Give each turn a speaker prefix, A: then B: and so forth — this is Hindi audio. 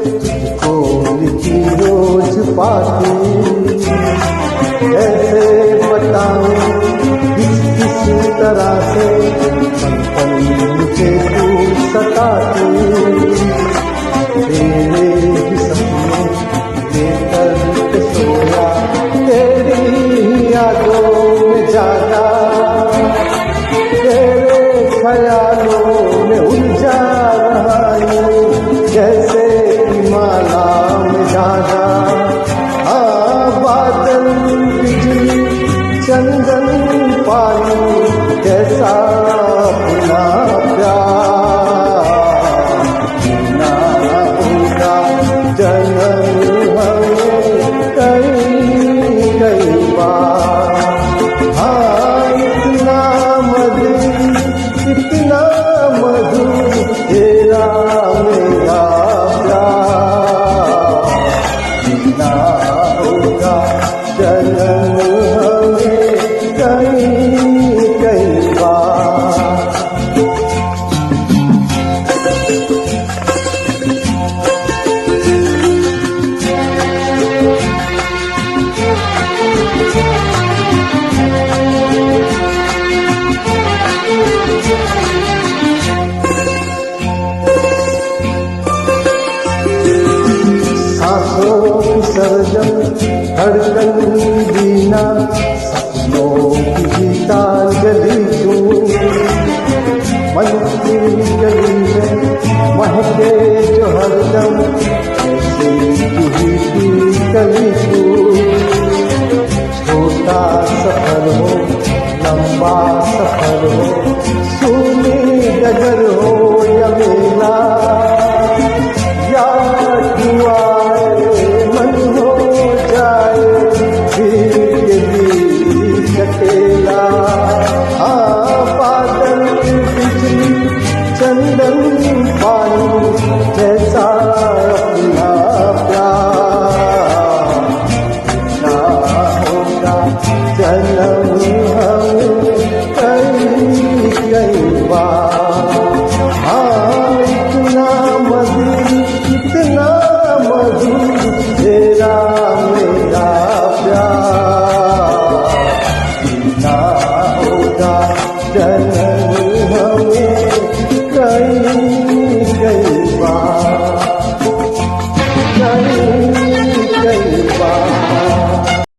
A: तुझको लिखी रोज पाती, कैसे बताऊं किस तरह से पल मुझे तू सताती। तेरे ही सपने लेकर के सोया, तेरी यादों में जागा, तेरे ख्यालों में उलझा रहा हूँ जैसे माला में धागा। बादल बिजली चंदन पानी जैसा अपना प्यार ना होगा जन्म हमें कई बार। इतना मधुर तेरा मेरा प्यार ना होगा जन्म हमें कई बार। सरजम धड़कन दीना सपनों की ताल गली तू, मन की गली में महके जो हरदम ऐसे तू ही की कली तू। छोटा सफर हो लंबा सफर हो, सूनी डगर हो या मेला, या अकेला। बादल बिजली चंदन पानी जैसा अपना प्यार ना होगा जन्म हमें कई बार। इतना मधुर तेरा मेरा प्यार ना होगा जन्म हमें कई बार।